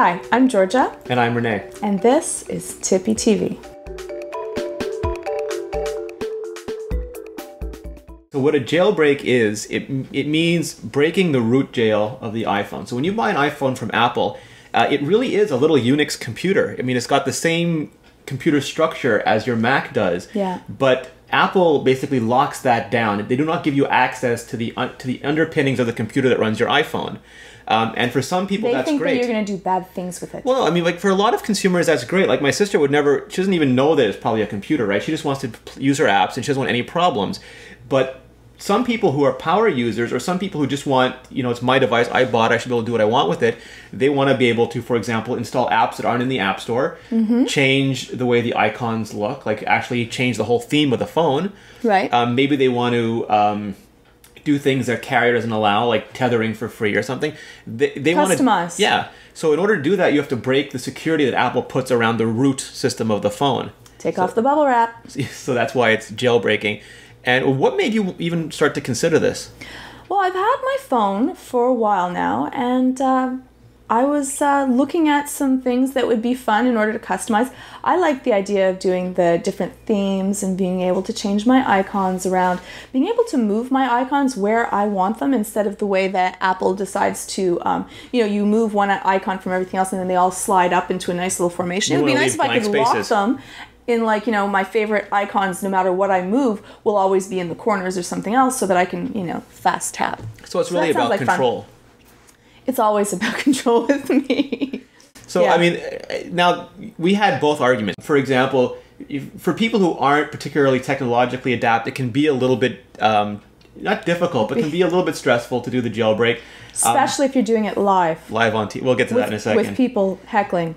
Hi, I'm Georgia. And I'm Renee. And this is TiPb. So what a jailbreak is, it means breaking the root jail of the iPhone. So when you buy an iPhone from Apple, it really is a little Unix computer. I mean, it's got the same computer structure as your Mac does. Yeah. But Apple basically locks that down. They do not give you access to the underpinnings of the computer that runs your iPhone. And for some people, that's great. They think that you're going to do bad things with it. Well, I mean, like for a lot of consumers, that's great. Like my sister would never, she doesn't even know that it's probably a computer, right? She just wants to use her apps and she doesn't want any problems. But some people who are power users, or some people who just want, you know, it's my device, I bought it, I should be able to do what I want with it. They want to be able to, for example, install apps that aren't in the App Store, change the way the icons look, like actually change the whole theme of the phone. Right. Maybe they want to do things that carrier doesn't allow, like tethering for free or something. They want to customize. Yeah. So in order to do that, you have to break the security that Apple puts around the root system of the phone. Take off the bubble wrap. So that's why it's jailbreaking. And what made you even start to consider this? Well, I've had my phone for a while now, and I was looking at some things that would be fun in order to customize. I like the idea of doing the different themes and being able to change my icons around, being able to move my icons where I want them instead of the way that Apple decides to, you know, you move one icon from everything else and then they all slide up into a nice little formation. It would be nice if I could lock them in, like, you know, my favorite icons, no matter what I move, will always be in the corners or something else so that I can, you know, fast tap. So it's really about control. Fun. It's always about control with me. So, yeah. I mean, now we had both arguments. For example, for people who aren't particularly technologically adept, it can be a little bit, not difficult, but can be a little bit stressful to do the jailbreak. Especially if you're doing it live. Live on TV. We'll get to that in a second. With people heckling.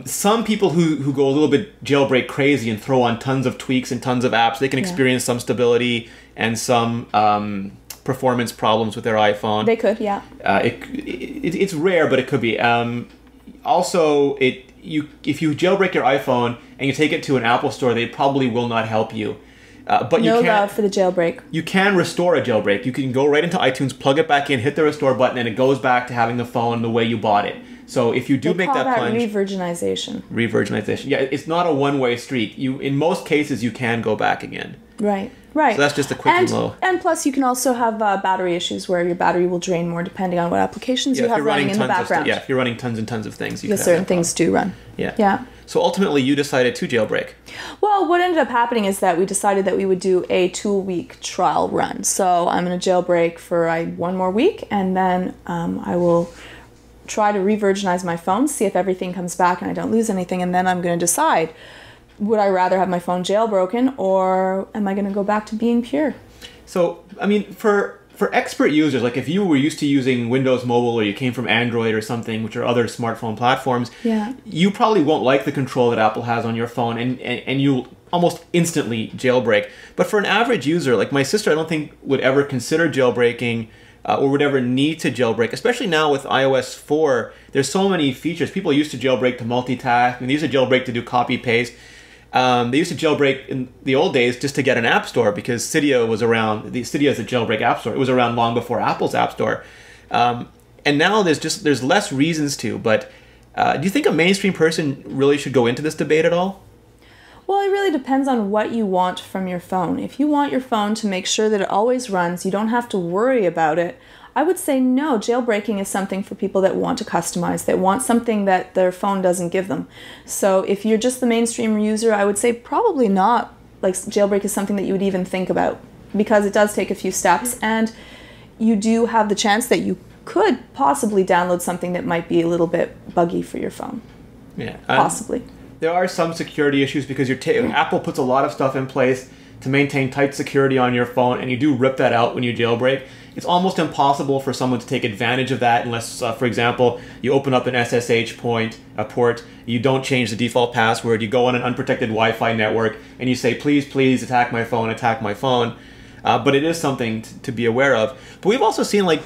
Some people who go a little bit jailbreak crazy and throw on tons of tweaks and tons of apps, they can experience some stability and some performance problems with their iPhone. They could, yeah. It's rare, but it could be. Also, if you jailbreak your iPhone and you take it to an Apple store, they probably will not help you. But no love for the jailbreak. You can restore a jailbreak. You can go right into iTunes, plug it back in, hit the restore button, and it goes back to having the phone the way you bought it. So if you do make that plunge, re-virginization. Re-virginization. Yeah, it's not a one-way street. In most cases, you can go back again. Right. Right. So that's just a quick low. And plus, you can also have battery issues where your battery will drain more depending on what applications you have running in the background. If you're running tons and tons of things, because certain things do run. Yeah. Yeah. So ultimately, you decided to jailbreak. Well, what ended up happening is that we decided that we would do a 2-week trial run. So I'm going to jailbreak for one more week, and then I will try to re-virginize my phone, see if everything comes back and I don't lose anything, and then I'm going to decide, would I rather have my phone jailbroken or am I going to go back to being pure? So, I mean, for expert users, like if you were used to using Windows Mobile or you came from Android or something, which are other smartphone platforms, you probably won't like the control that Apple has on your phone and you'll almost instantly jailbreak. But for an average user, like my sister, I don't think would ever consider jailbreaking or would ever need to jailbreak, especially now with iOS 4. There's so many features. People used to jailbreak to multitask, and they used to jailbreak to do copy-paste. They used to jailbreak in the old days just to get an app store because Cydia was around. Cydia is a jailbreak app store. It was around long before Apple's app store. And now there's less reasons to. But do you think a mainstream person really should go into this debate at all? Well, it really depends on what you want from your phone. If you want your phone to make sure that it always runs, you don't have to worry about it, I would say no. Jailbreaking is something for people that want to customize, that want something that their phone doesn't give them. So if you're just the mainstream user, I would say probably not. Like, jailbreak is something that you would even think about because it does take a few steps, and you do have the chance that you could possibly download something that might be a little bit buggy for your phone. Yeah, possibly. There are some security issues because Apple puts a lot of stuff in place to maintain tight security on your phone, and you do rip that out when you jailbreak. It's almost impossible for someone to take advantage of that unless, for example, you open up an SSH port, you don't change the default password, you go on an unprotected Wi-Fi network, and you say, please, please, attack my phone, attack my phone. But it is something to be aware of. But we've also seen like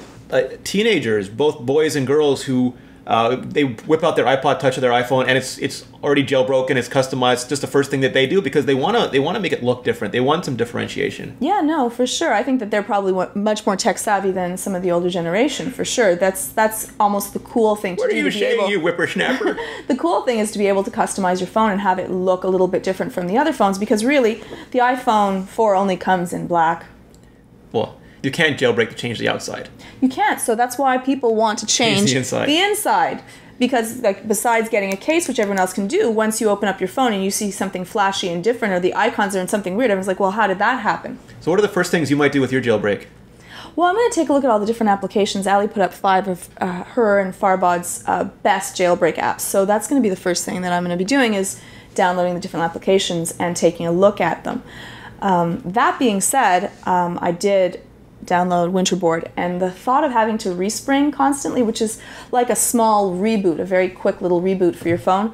teenagers, both boys and girls, who They whip out their iPod Touch or their iPhone, and it's already jailbroken. It's customized. It's just the first thing that they do because they want to make it look different. They want some differentiation. Yeah, no, for sure. I think that they're probably much more tech savvy than some of the older generation, for sure. That's almost the cool thing to do. What are you saying, you whippersnapper? The cool thing is to be able to customize your phone and have it look a little bit different from the other phones, because really, the iPhone 4 only comes in black. Well, you can't jailbreak to change the outside. You can't, so that's why people want to change the inside. The inside. Because like, besides getting a case, which everyone else can do, once you open up your phone and you see something flashy and different, or the icons are in something weird, everyone's like, well, how did that happen? So what are the first things you might do with your jailbreak? Well, I'm going to take a look at all the different applications. Ali put up 5 of her and Farbod's best jailbreak apps. So that's going to be the first thing that I'm going to be doing, is downloading the different applications and taking a look at them. That being said, I did download Winterboard, and the thought of having to respring constantly, which is like a small reboot, a very quick little reboot for your phone,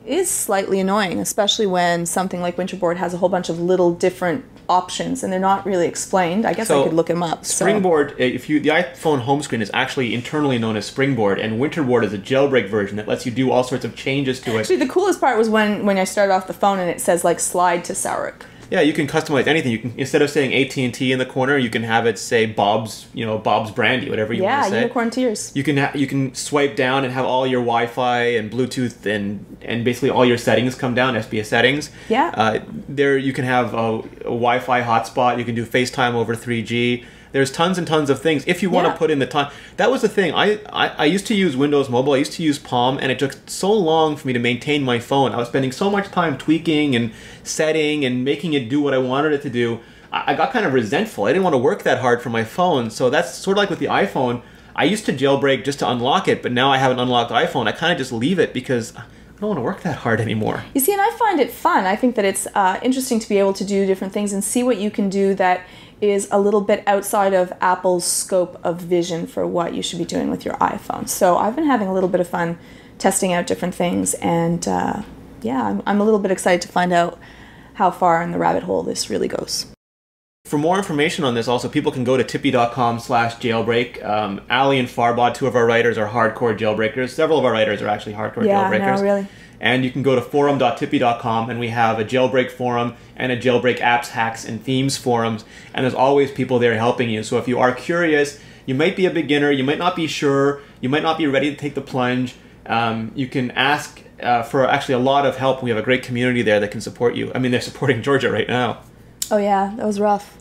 is slightly annoying, especially when something like Winterboard has a whole bunch of little different options and they're not really explained. I guess I could look them up. Springboard, the iPhone home screen is actually internally known as Springboard, and Winterboard is a jailbreak version that lets you do all sorts of changes to it. Actually, the coolest part was when I started off the phone and it says like slide to Saurik. Yeah, you can customize anything. You can, instead of saying AT&T in the corner, you can have it say Bob's Brandy, whatever you want to say. Yeah, unicorn tears. You can swipe down and have all your Wi-Fi and Bluetooth and basically all your settings come down, SBS settings. Yeah. There you can have a Wi-Fi hotspot. You can do FaceTime over 3G. There's tons and tons of things if you want to put in the time. That was the thing. I used to use Windows Mobile. I used to use Palm, and it took so long for me to maintain my phone. I was spending so much time tweaking and setting and making it do what I wanted it to do. I got kind of resentful. I didn't want to work that hard for my phone. So that's sort of like with the iPhone. I used to jailbreak just to unlock it, but now I have an unlocked iPhone. I kind of just leave it because I don't want to work that hard anymore. You see, and I find it fun. I think that it's interesting to be able to do different things and see what you can do that is a little bit outside of Apple's scope of vision for what you should be doing with your iPhone. So I've been having a little bit of fun testing out different things, and yeah, I'm a little bit excited to find out how far in the rabbit hole this really goes. For more information on this, also, people can go to TiPb.com/jailbreak. Ali and Farbod, 2 of our writers, are hardcore jailbreakers. Several of our writers are actually hardcore jailbreakers. Yeah, no, really. And you can go to forum.tippy.com, and we have a jailbreak forum and a jailbreak apps, hacks, and themes forums. And there's always people there helping you. So if you are curious, you might be a beginner, you might not be sure, you might not be ready to take the plunge, you can ask for actually a lot of help. We have a great community there that can support you. I mean, they're supporting Georgia right now. Oh yeah, that was rough.